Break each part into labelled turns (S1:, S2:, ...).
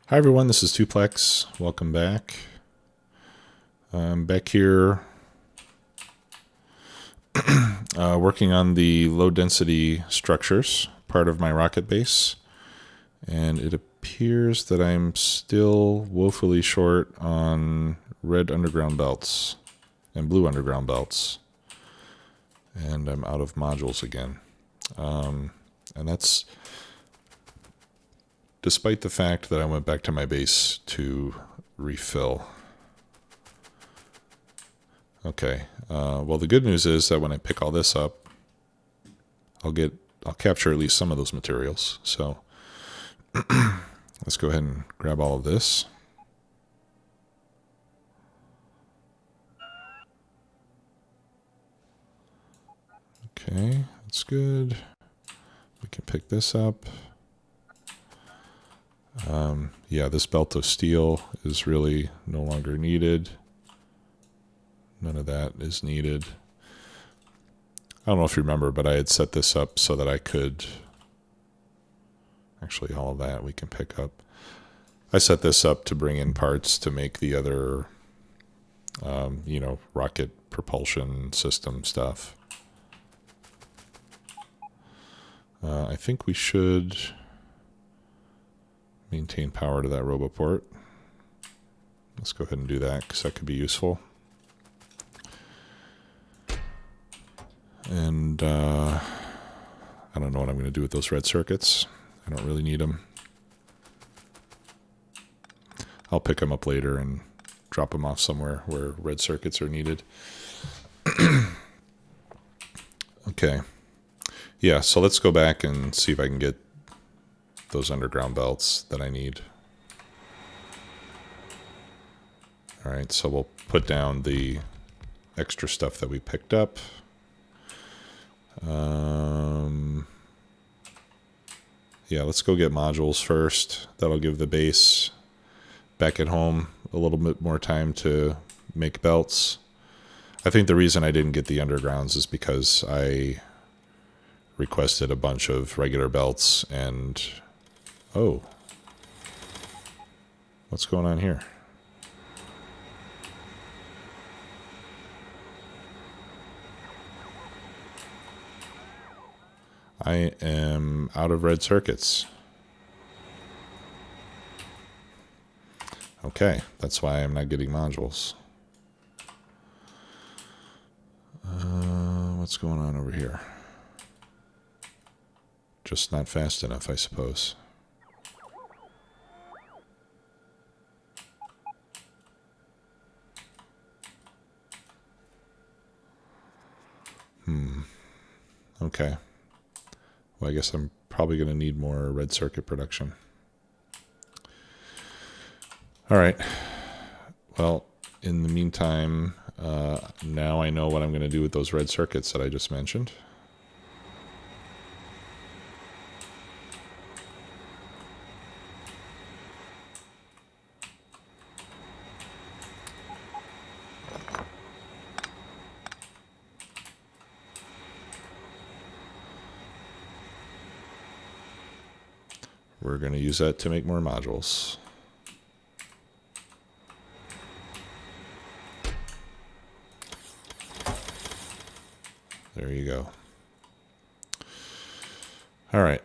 S1: Hi everyone, this is Tuplex. Welcome back. I'm back here working on the low density structures, part of my rocket base. And it appears that I'm still woefully short on red underground belts and blue underground belts. And I'm out of modules again. And that's despite the fact that I went back to my base to refill. Okay, well the good news is that when I pick all this up, I'll capture at least some of those materials. So let's go ahead and grab all of this. Okay, that's good. We can pick this up. Yeah, this belt of steel is really no longer needed. None of that is needed. I don't know if you remember, but I had set this up so that I could... Actually, all of that we can pick up. I set this up to bring in parts to make the other, rocket propulsion system stuff. I think we should maintain power to that roboport. Let's go ahead and do that because that could be useful. And I don't know what I'm going to do with those red circuits. I don't really need them. I'll pick them up later and drop them off somewhere where red circuits are needed. Okay. Yeah, so let's go back and see if I can get those underground belts that I need. All right, so we'll put down the extra stuff that we picked up. Yeah, let's go get modules first. That'll give the base back at home a little bit more time to make belts. I think the reason I didn't get the undergrounds is because I requested a bunch of regular belts and... Oh. What's going on here? I am out of red circuits. Okay, that's why I'm not getting modules. What's going on over here? Just not fast enough, I suppose. Okay. Well, I guess I'm probably going to need more red circuit production. All right. Well, in the meantime, now I know what I'm going to do with those red circuits that I just mentioned. We're going to use that to make more modules. There you go. All right.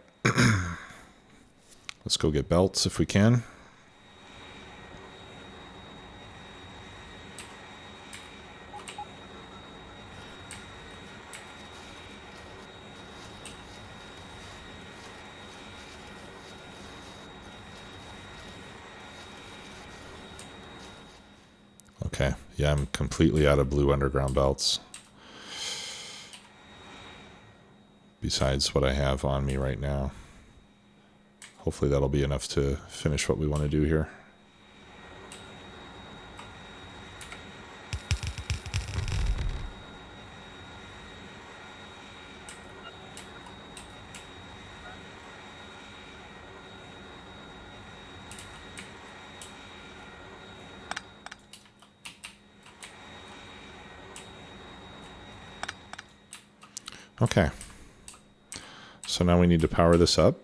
S1: Let's go get belts if we can. Okay. Yeah, I'm completely out of blue underground belts. Besides what I have on me right now. Hopefully that'll be enough to finish what we want to do here. Okay. So now we need to power this up.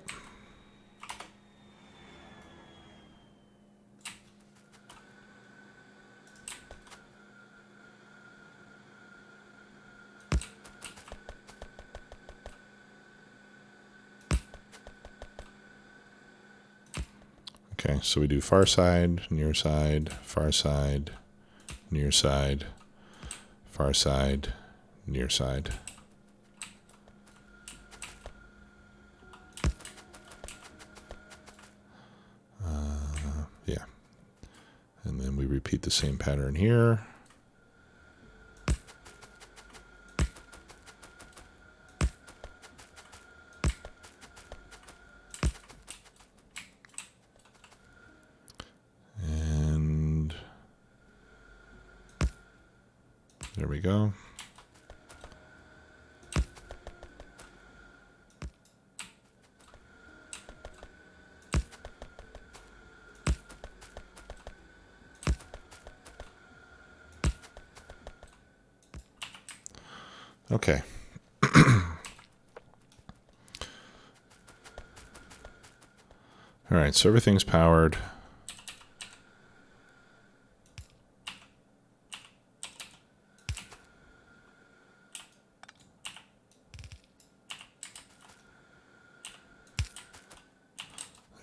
S1: Okay, so we do far side, near side, far side, near side, far side, near side. Yeah. And then we repeat the same pattern here. And there we go. Okay. All right, so everything's powered.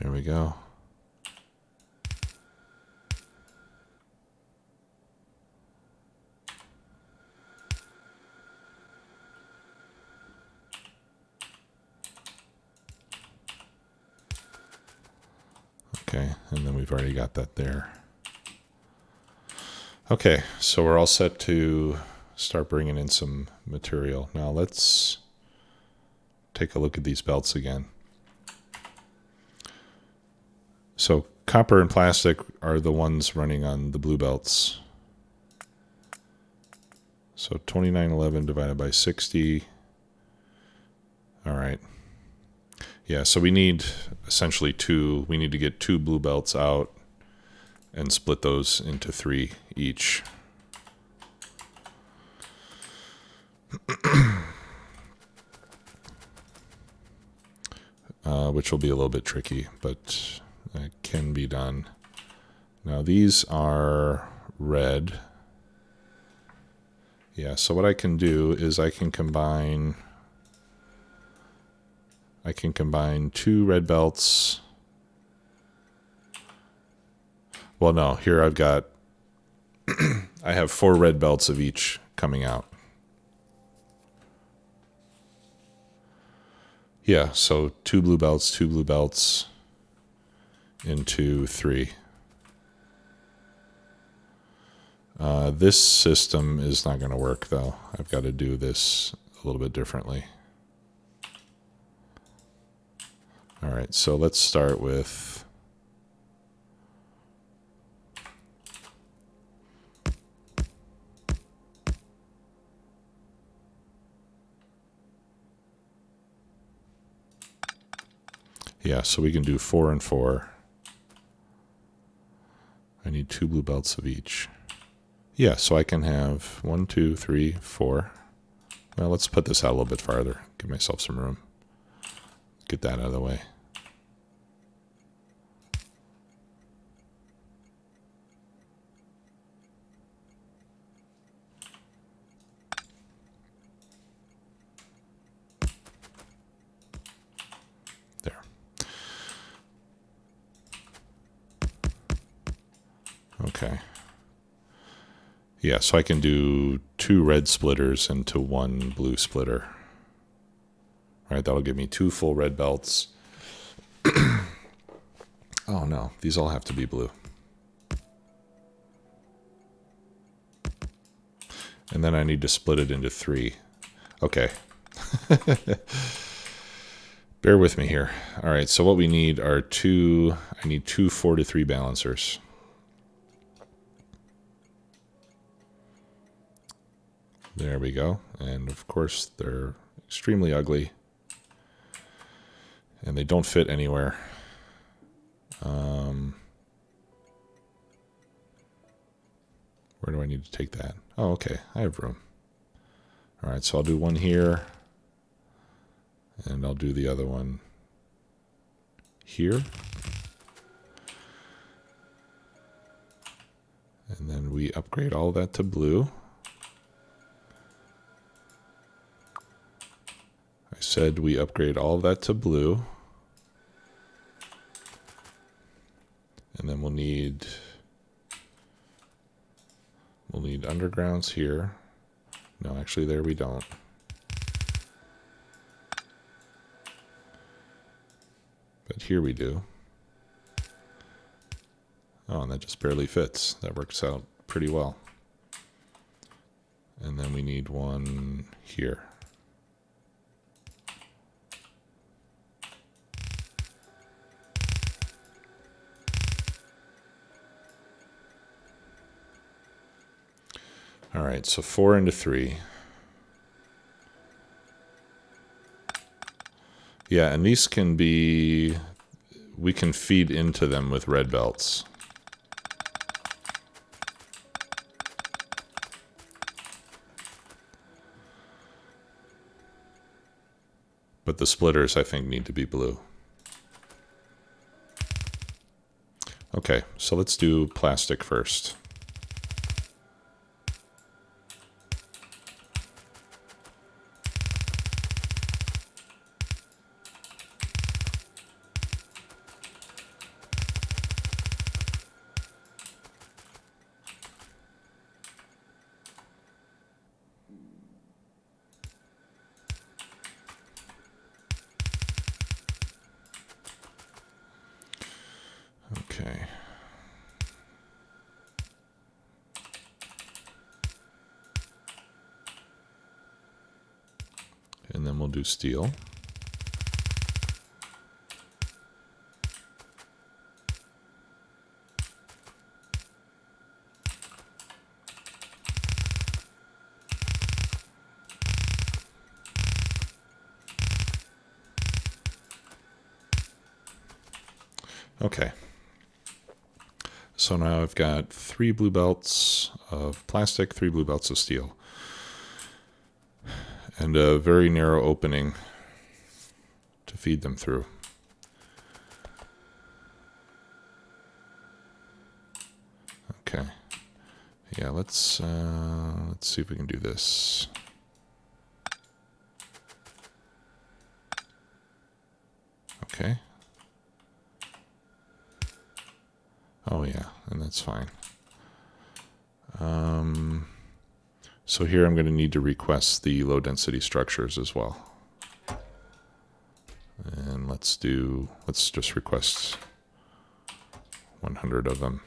S1: There we go. Okay, and then we've already got that there. Okay, so we're all set to start bringing in some material. Now let's take a look at these belts again. So copper and plastic are the ones running on the blue belts. So 2911 divided by 60. All right. Yeah, so we need essentially we need to get 2 blue belts out and split those into 3 each. Which will be a little bit tricky, but it can be done. Now these are red. Yeah, so what I can do is I can combine 2 red belts. Well, no, here I've got I have 4 red belts of each coming out. Yeah, so 2 blue belts into 3. This system is not going to work, though. I've got to do this a little bit differently. All right, so let's start with yeah, so we can do 4 and 4. I need 2 blue belts of each. Yeah, so I can have 1, 2, 3, 4. Well, let's put this out a little bit farther. Give myself some room. Get that out of the way. There. Okay. Yeah, so I can do 2 red splitters into 1 blue splitter. All right, that'll give me 2 full red belts. Oh no, these all have to be blue. And then I need to split it into 3. Okay. Bear with me here. All right, so what we need are I need 2 4-to-3 balancers. There we go. And of course, they're extremely ugly. And they don't fit anywhere. Where do I need to take that? Oh, okay. I have room. All right, so I'll do one here. And I'll do the other one here. And then we upgrade all that to blue. I said we upgrade all of that to blue. then we'll need undergrounds here. No, actually there we don't. But here we do. Oh, and that just barely fits. That works out pretty well. And then we need one here. All right, so 4 into 3. Yeah, and these can be, we can feed into them with red belts. But the splitters, I think, need to be blue. Okay, so let's do plastic first. Okay. And then we'll do steel. Okay. So now I've got 3 blue belts of plastic, 3 blue belts of steel, and a very narrow opening to feed them through. Okay. Yeah, let's see if we can do this. Okay. Oh yeah, and that's fine. So here I'm going to need to request the low density structures as well. And let's just request 100 of them.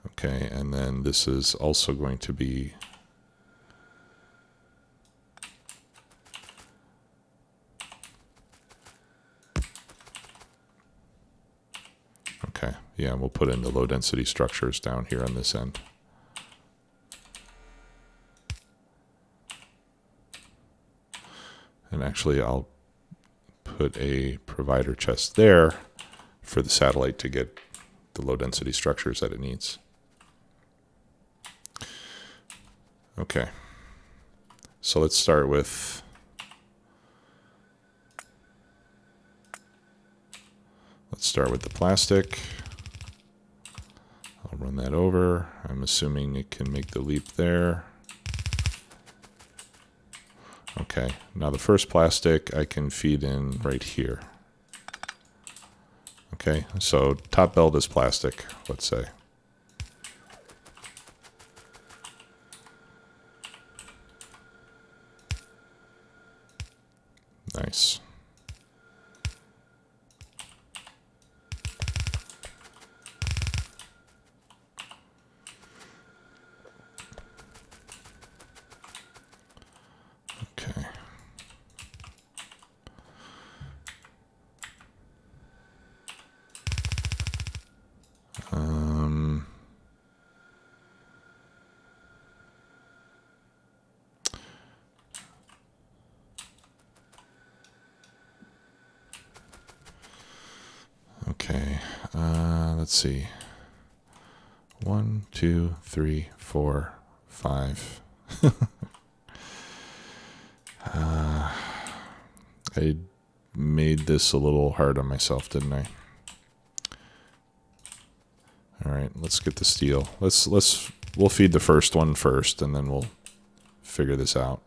S1: Okay, and then this is also going to be okay, yeah, we'll put in the low density structures down here on this end. And actually I'll put a provider chest there for the satellite to get the low density structures that it needs. Okay, so let's start with the plastic. I'll run that over. I'm assuming it can make the leap there. Okay, now the first plastic I can feed in right here. Okay, so top belt is plastic, let's say. Nice. Okay. Okay, let's see. 1, 2, 3, 4, 5. I made this a little hard on myself, didn't I? All right, let's get the steel. We'll feed the first one first, and then we'll figure this out.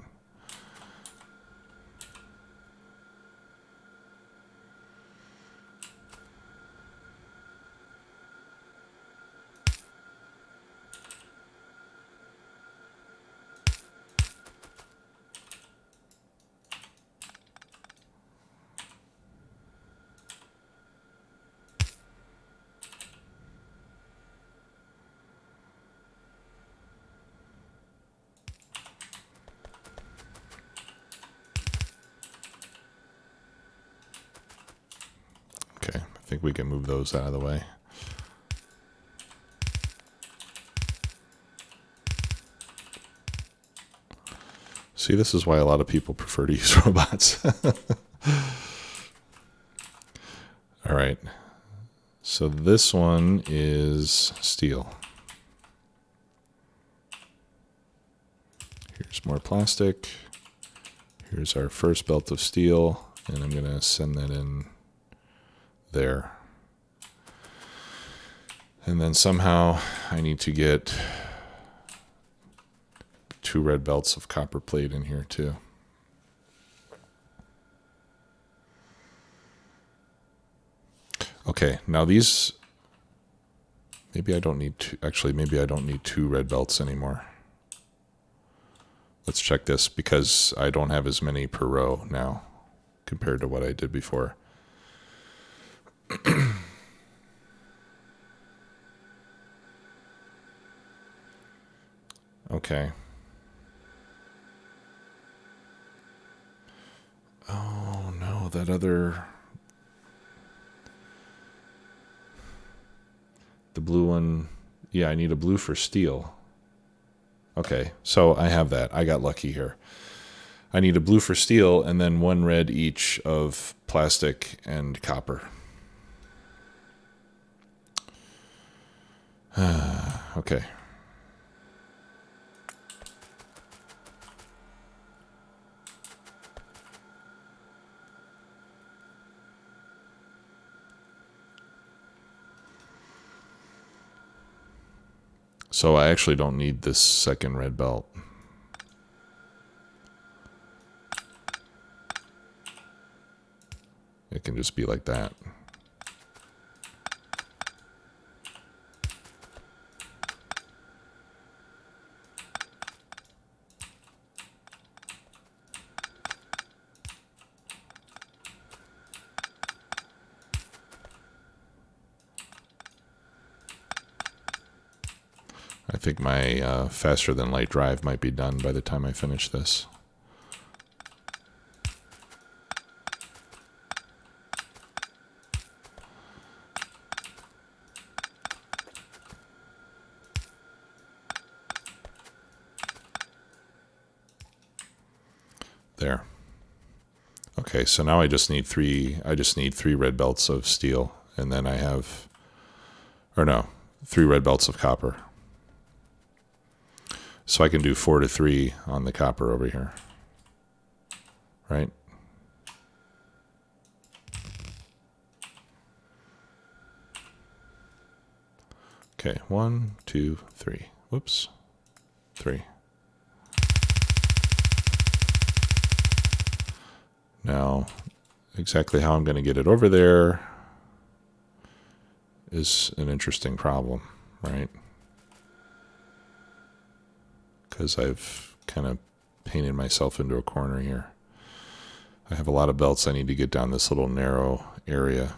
S1: think we can move those out of the way. See, this is why a lot of people prefer to use robots. All right. So this one is steel. Here's more plastic. Here's our first belt of steel, and I'm going to send that in there. And then somehow I need to get 2 red belts of copper plate in here too. Okay, now these, maybe I don't need to, actually maybe I don't need 2 red belts anymore. Let's check this, because I don't have as many per row now compared to what I did before. Okay. Oh no, that other, the blue one, yeah, I need a blue for steel. Okay, so I have that. I got lucky here. I need a blue for steel and then 1 red each of plastic and copper. Okay. So I actually don't need this second red belt. It can just be like that. I think my faster than light drive might be done by the time I finish this. There. Okay, so now I just need 3 red belts of steel, and then I have, or no, 3 red belts of copper. So I can do 4 to 3 on the copper over here. Right? Okay, 1, 2, 3. Whoops. 3. Now, exactly how I'm going to get it over there is an interesting problem, right? Because I've kind of painted myself into a corner here. I have a lot of belts I need to get down this little narrow area.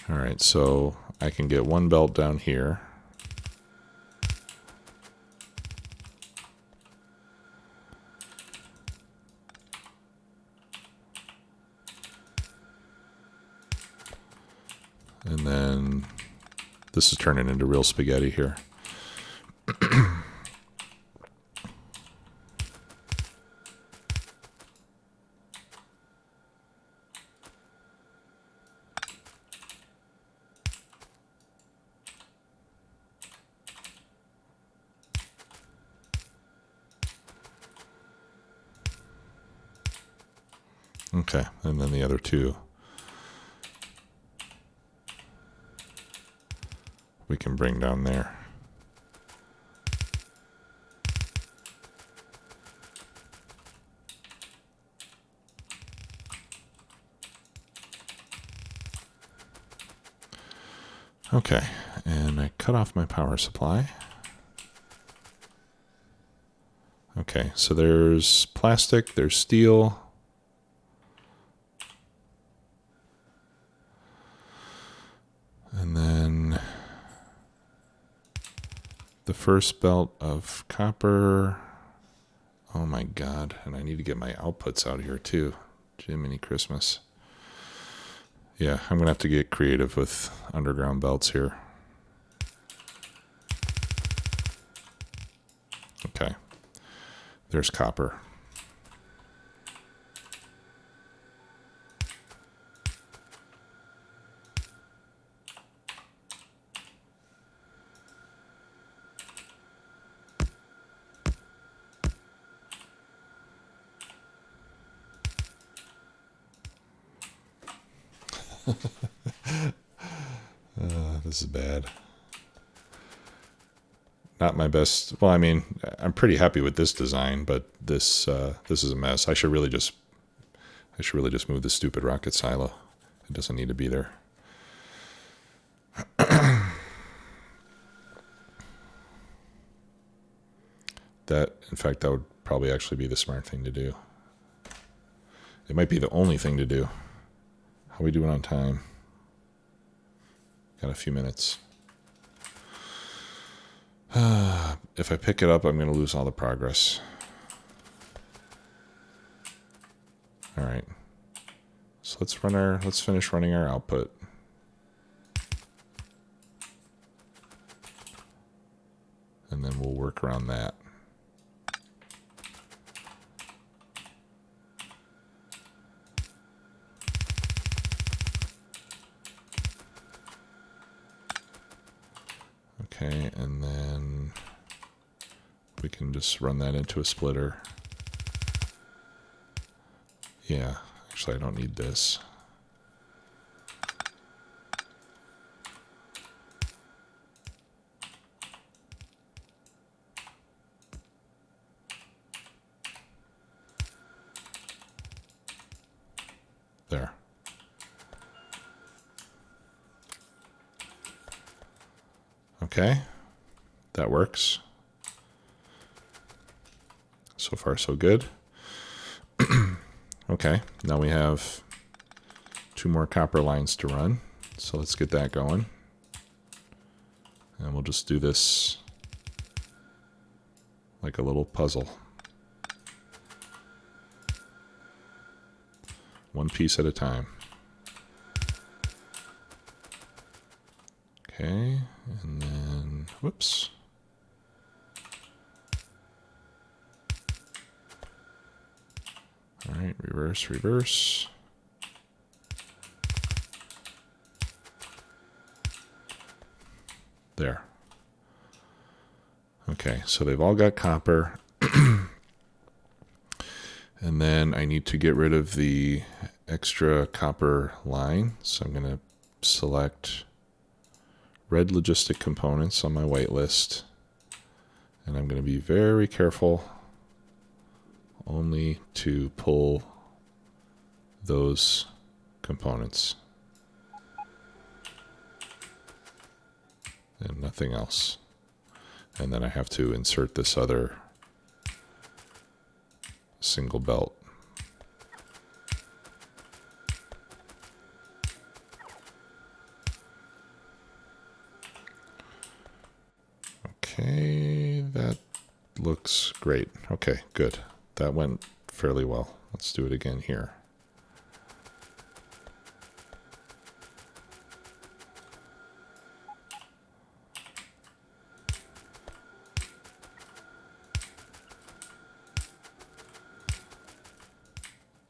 S1: All right, so I can get 1 belt down here. And then this is turning into real spaghetti here. Okay, and then the other 2. We can bring down there. Okay, and I cut off my power supply. Okay, so there's plastic, there's steel. And then the first belt of copper, Oh my God. And I need to get my outputs out here too. Jiminy Christmas. Yeah, I'm going to have to get creative with underground belts here. Okay. There's copper. This is bad. Not my best. Well, I mean, I'm pretty happy with this design, but this is a mess. I should really just move the stupid rocket silo. It doesn't need to be there. In fact, that would probably actually be the smart thing to do. It might be the only thing to do. How are we doing on time? Got a few minutes. If I pick it up, I'm going to lose all the progress. All right. So let's finish running our output. And then we'll work around that. Okay, and then we can just run that into a splitter. Yeah, actually I don't need this. There. Okay, that works. So far, so good. Okay, now we have 2 more copper lines to run. So let's get that going. And we'll just do this like a little puzzle. One piece at a time. Okay, and then, whoops. All right, reverse, reverse. There. Okay, so they've all got copper. And then I need to get rid of the extra copper line. So I'm going to select red logistic components on my whitelist. And I'm going to be very careful only to pull those components and nothing else. And then I have to insert this other single belt. Okay, that looks great. Okay, good. That went fairly well. Let's do it again here.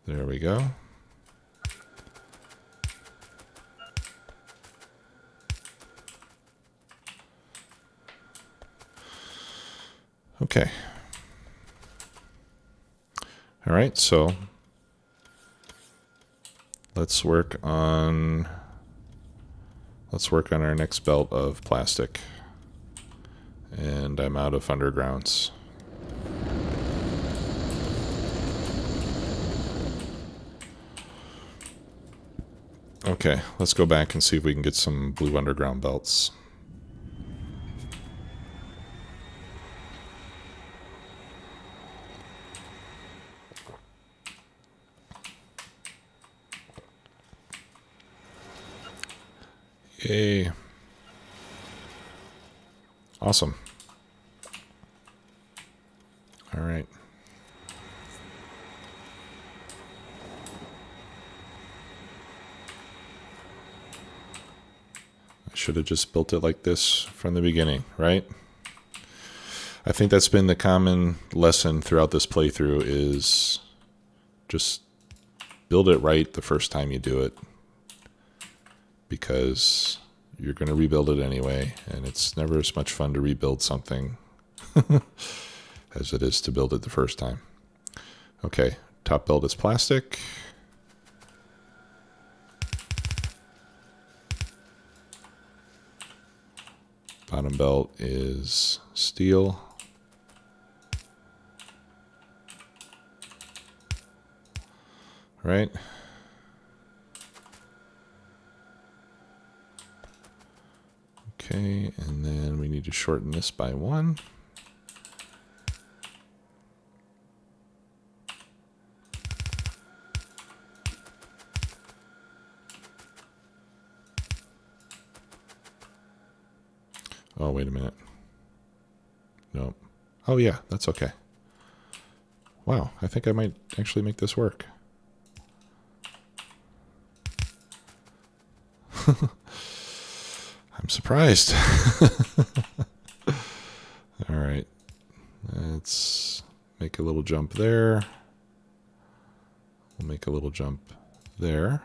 S1: There we go. Okay. All right, so let's work on our next belt of plastic. And I'm out of undergrounds. Okay, let's go back and see if we can get some blue underground belts. Yay. Awesome. All right. Should have just built it like this from the beginning, right? I think that's been the common lesson throughout this playthrough is just build it right the first time you do it, because you're going to rebuild it anyway, and it's never as much fun to rebuild something as it is to build it the first time. Okay, top belt is plastic. Bottom belt is steel. Right? Okay, and then we need to shorten this by 1. Oh, wait a minute. Nope. Oh, yeah, that's okay. Wow, I think I might actually make this work. I'm surprised. All right. Let's make a little jump there. We'll make a little jump there.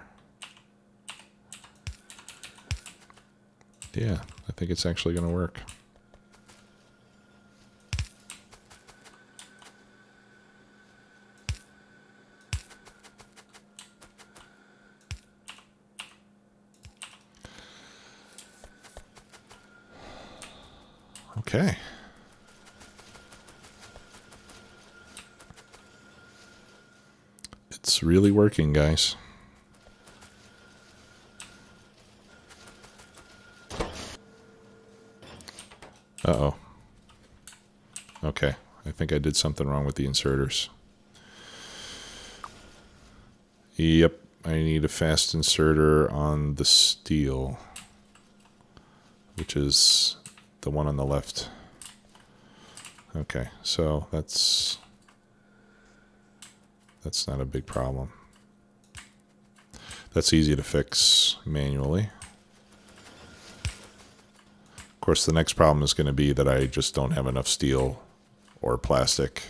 S1: Yeah, I think it's actually going to work. Okay. It's really working, guys. Uh-oh. Okay, I think I did something wrong with the inserters. Yep, I need a fast inserter on the steel, which is the one on the left. Okay, so that's not a big problem. That's easy to fix manually. Of course, the next problem is going to be that I just don't have enough steel or plastic.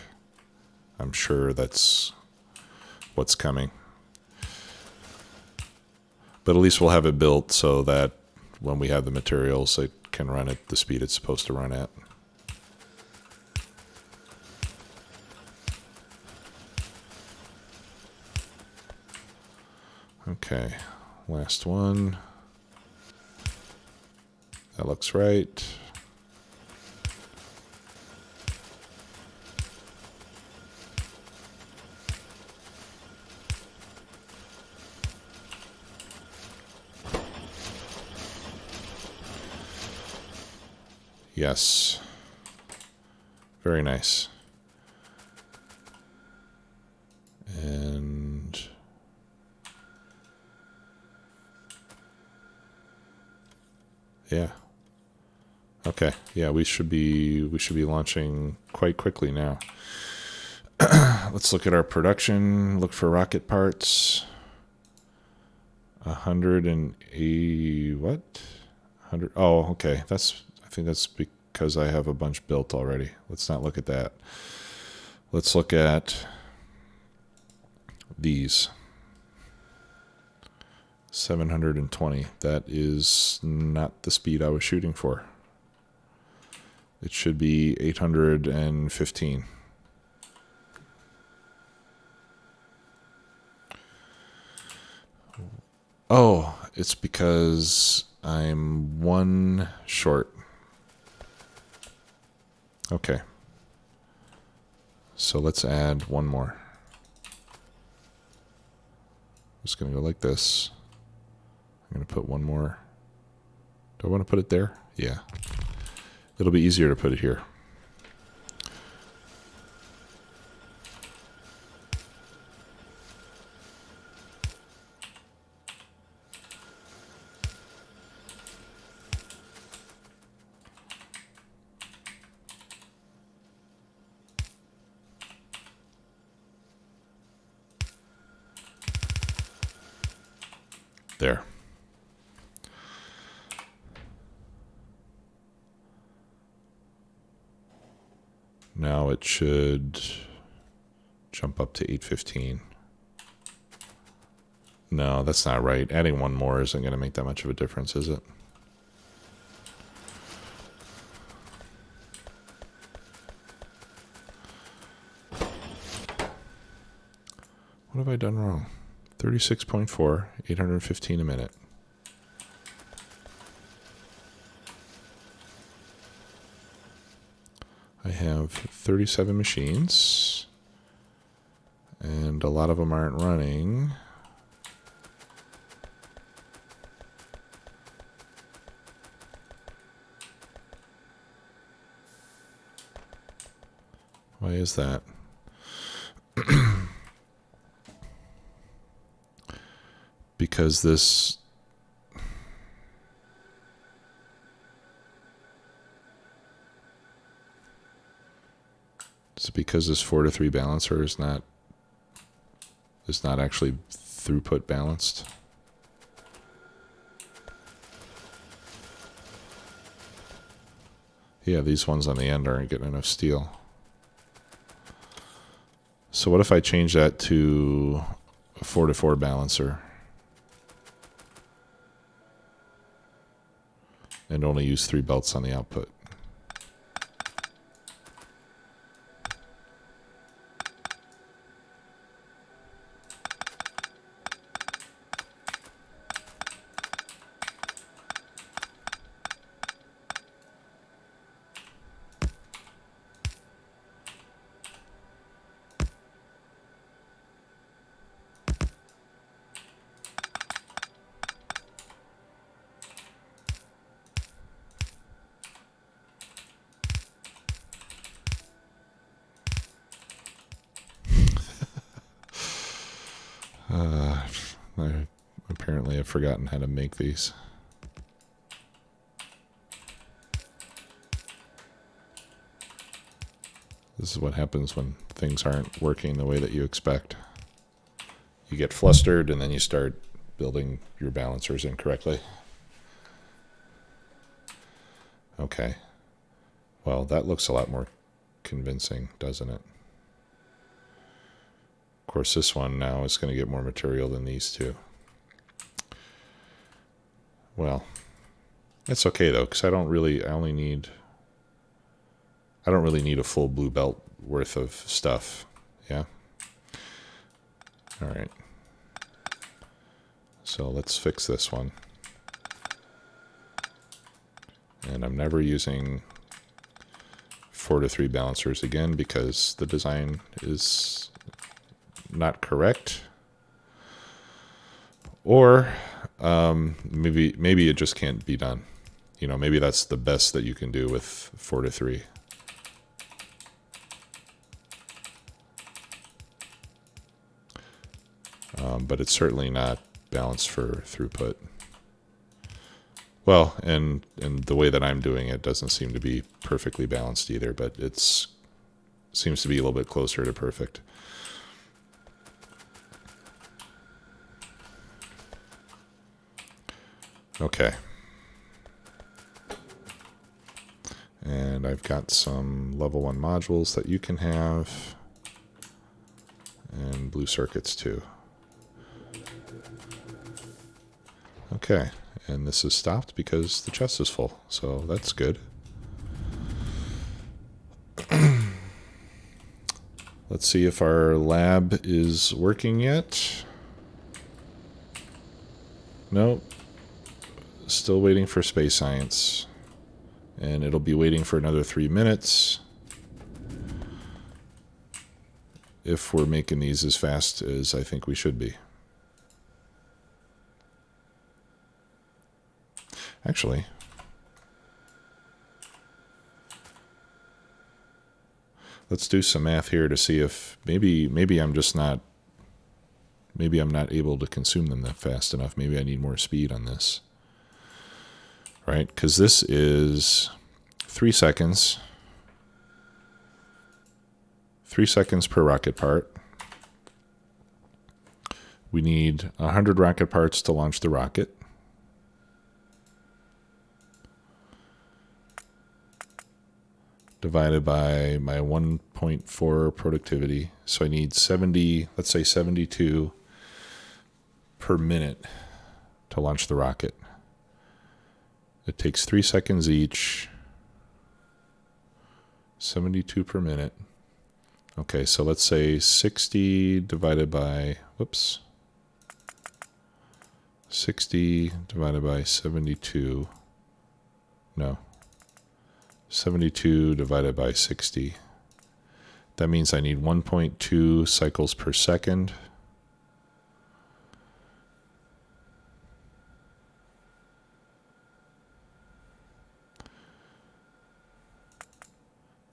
S1: I'm sure that's what's coming. But at least we'll have it built so that when we have the materials, it can run at the speed it's supposed to run at. Okay, last one. That looks right. Yes. Very nice. And yeah. Okay. Yeah, we should be launching quite quickly now. Let's look at our production. Look for rocket parts. 180 what? 100. Oh, okay. I think that's because I have a bunch built already. Let's not look at that. Let's look at these. 720. That is not the speed I was shooting for. It should be 815. Oh, it's because I'm 1 short. Okay. So let's add 1 more. Just going to go like this. I'm going to put 1 more. Do I want to put it there? Yeah. It'll be easier to put it here. There. Now it should jump up to 815. No, that's not right. Adding one more isn't going to make that much of a difference, is it? What have I done wrong? 36.4, 815 a minute. I have 37 machines, and a lot of them aren't running. Why is that? Because this is because this 4 to 3 balancer is not actually throughput balanced. Yeah, these ones on the end aren't getting enough steel. So what if I change that to a 4 to 4 balancer and only use 3 belts on the output? Apparently I've forgotten how to make these. This is what happens when things aren't working the way that you expect. You get flustered and then you start building your balancers incorrectly. Okay. Well, that looks a lot more convincing, doesn't it? Of course, this one now is going to get more material than these two. Well, it's okay though, because I don't really need a full blue belt worth of stuff. Yeah. All right. So let's fix this one. And I'm never using 4 to 3 balancers again because the design is not correct. Or maybe it just can't be done. You know, maybe that's the best that you can do with 4 to 3. But it's certainly not balanced for throughput. Well, and the way that I'm doing it doesn't seem to be perfectly balanced either, but it's seems to be a little bit closer to perfect. Okay. And I've got some level 1 modules that you can have, and blue circuits too. Okay, and this is stopped because the chest is full, so that's good. Let's see if our lab is working yet. Nope. Still waiting for space science. And it'll be waiting for another 3 minutes if we're making these as fast as I think we should be. Actually, let's do some math here to see if maybe I'm not able to consume them that fast enough. Maybe I need more speed on this. Right? Because this is 3 seconds. 3 seconds per rocket part. We need 100 rocket parts to launch the rocket. divided by my 1.4 productivity. So I need 70, let's say 72 per minute to launch the rocket. It takes 3 seconds each. 72 per minute. Okay, so let's say 60 divided by, 60 divided by 72. No. 72 divided by 60. That means I need 1.2 cycles per second.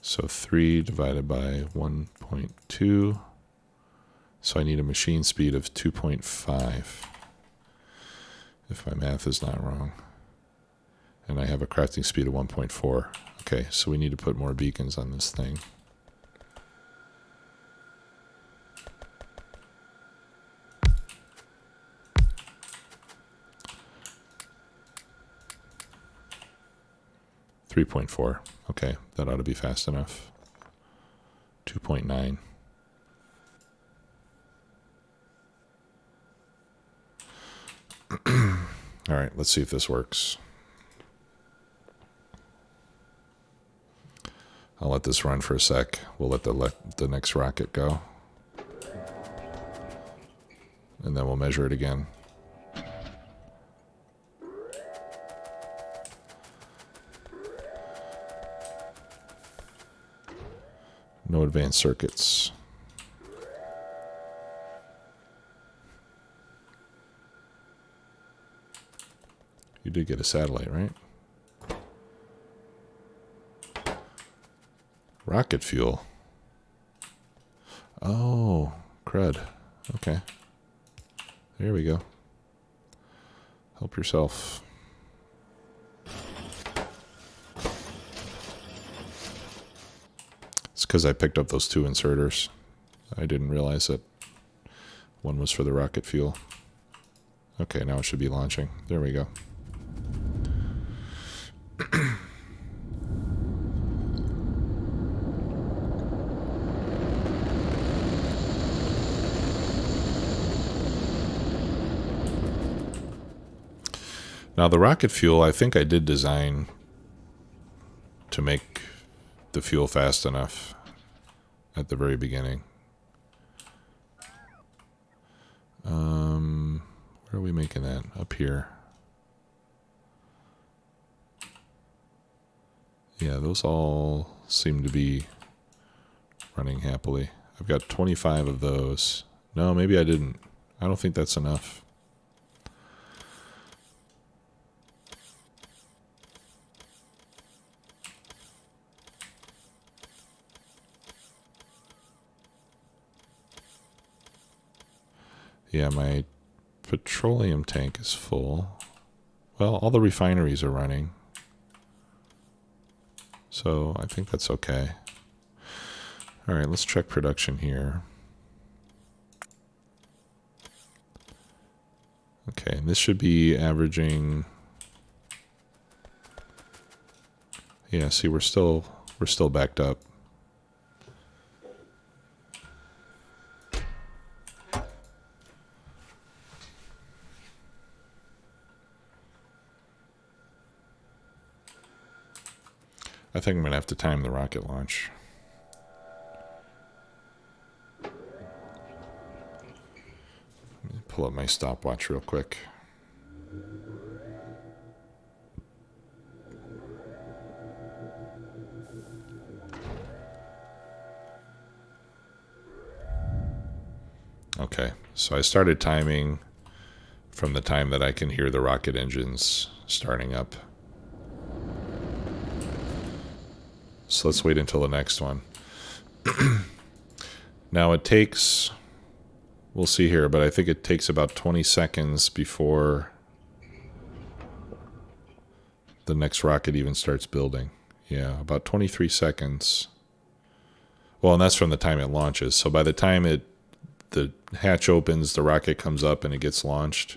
S1: So 3 divided by 1.2. So I need a machine speed of 2.5, if my math is not wrong. And I have a crafting speed of 1.4. Okay, so we need to put more beacons on this thing. $3.4. Okay, that ought to be fast enough. 2.9. All right, let's see if this works. I'll let this run for a sec. We'll let the next rocket go. And then we'll measure it again. No advanced circuits. You did get a satellite, right? Rocket fuel. Oh, crud. Okay. There we go. Help yourself. It's because I picked up those 2 inserters. I didn't realize that one was for the rocket fuel. Okay, now it should be launching. There we go. Now the rocket fuel, I think I did design to make the fuel fast enough at the very beginning. Where are we making that? Up here. Yeah, those all seem to be running happily. I've got 25 of those. No, maybe I didn't. I don't think that's enough. Yeah, my petroleum tank is full. Well, all the refineries are running. So I think that's okay. All right, let's check production here. Okay, and this should be averaging. Yeah, see, we're still backed up. I think I'm going to have to time the rocket launch. Let me pull up my stopwatch real quick. Okay, so I started timing from the time that I can hear the rocket engines starting up. So let's wait until the next one. Now it takes, we'll see here, but I think it takes about 20 seconds before the next rocket even starts building. Yeah, about 23 seconds. Well, and that's from the time it launches. So by the time the hatch opens, the rocket comes up and it gets launched,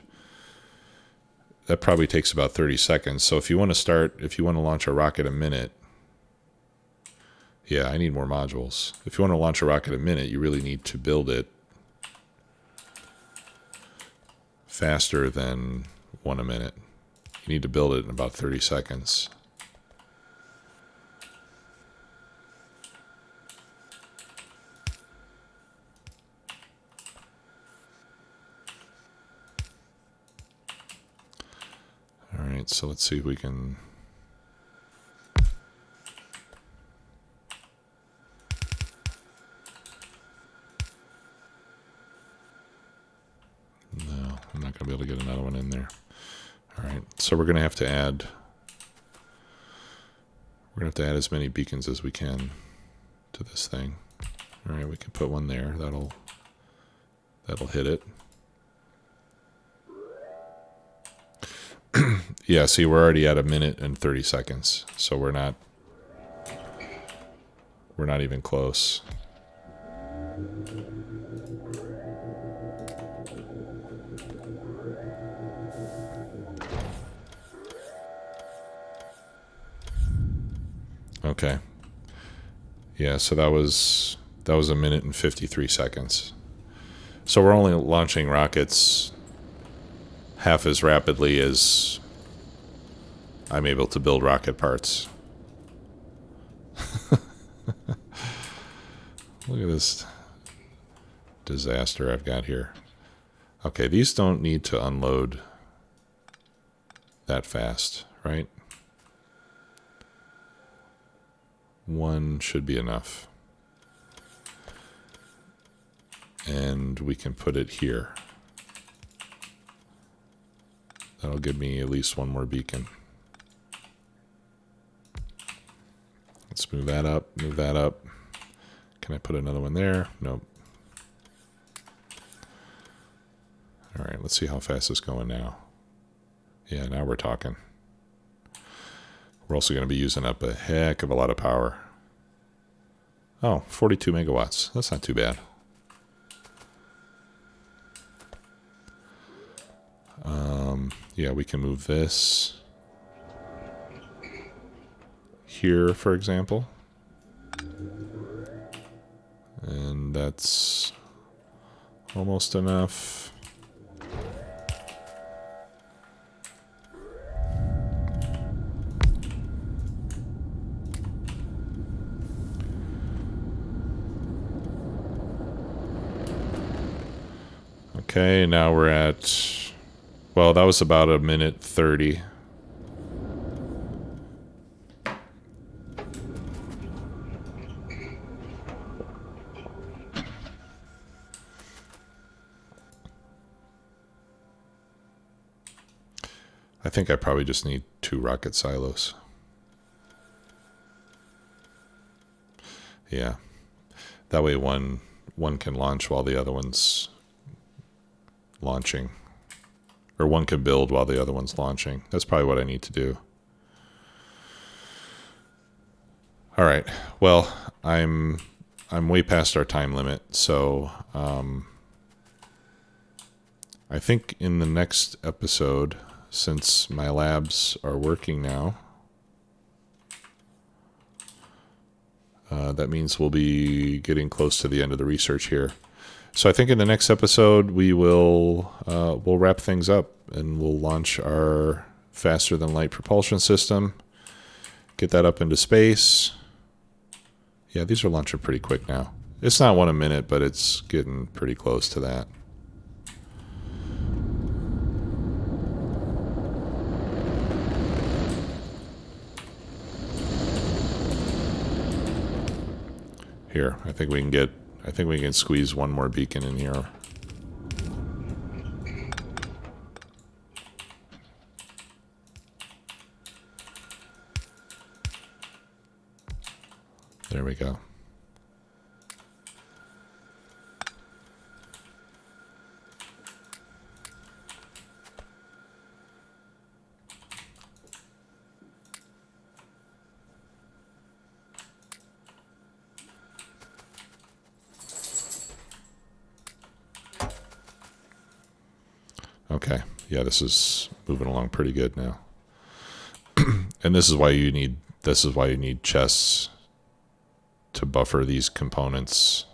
S1: that probably takes about 30 seconds. So if you want to launch a rocket a minute, Yeah, I need more modules. If you want to launch a rocket a minute, you really need to build it faster than 1 a minute. You need to build it in about 30 seconds. All right, so let's see if we can... No, I'm not going to be able to get another one in there. All right, so we're going to have to add... We're going to have to add as many beacons as we can to this thing. All right, we can put one there. That'll hit it. Yeah, see, we're already at 1 minute and 30 seconds, so we're not even close. Okay. Yeah, so that was 1 minute and 53 seconds. So we're only launching rockets half as rapidly as I'm able to build rocket parts. Look at this disaster I've got here. Okay, these don't need to unload that fast, right? 1 should be enough. And we can put it here. That'll give me at least 1 more beacon. Let's move that up, move that up. Can I put another one there? Nope. All right, let's see how fast it's going now. Yeah, now we're talking. We're also going to be using up a heck of a lot of power. Oh, 42 megawatts. That's not too bad. Yeah, we can move this here, for example. And that's almost enough. Okay, now we're at... Well, that was about 1 minute 30. I think I probably just need 2 rocket silos. Yeah. That way one can launch while the other one's launching. Or one can build while the other one's launching. That's probably what I need to do. All right. Well, I'm way past our time limit, so I think in the next episode, since my labs are working now, that means we'll be getting close to the end of the research here. So I think in the next episode we'll wrap things up and we'll launch our faster than light propulsion system, get that up into space. Yeah, these are launching pretty quick now. It's not 1 a minute, but it's getting pretty close to that. Here, I think we can squeeze 1 more beacon in here. There we go. Okay. Yeah, this is moving along pretty good now. And this is why you need chests to buffer these components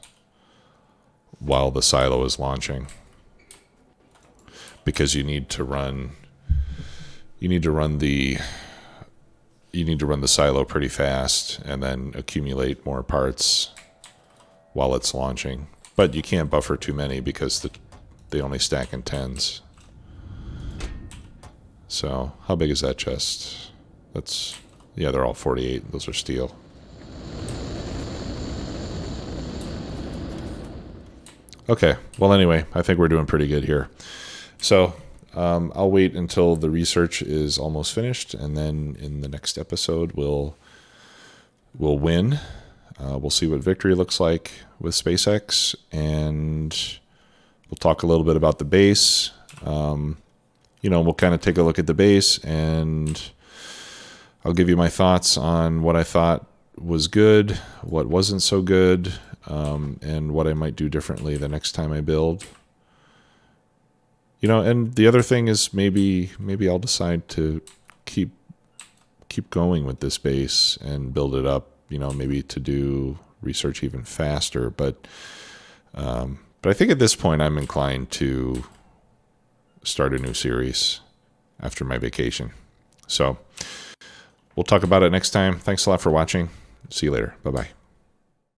S1: while the silo is launching, because you need to run the silo pretty fast and then accumulate more parts while it's launching. But you can't buffer too many because they only stack in tens. So how big is that chest? Yeah, they're all 48. Those are steel. Okay, well anyway, I think we're doing pretty good here. So I'll wait until the research is almost finished, and then in the next episode we'll win. We'll see what victory looks like with SpaceX, and we'll talk a little bit about the base. We'll kind of take a look at the base, and I'll give you my thoughts on what I thought was good, what wasn't so good, and what I might do differently the next time I build. And the other thing is maybe I'll decide to keep going with this base and build it up, maybe to do research even faster. But I think at this point I'm inclined to start a new series after my vacation. So we'll talk about it next time. Thanks a lot for watching. See you later. Bye-bye.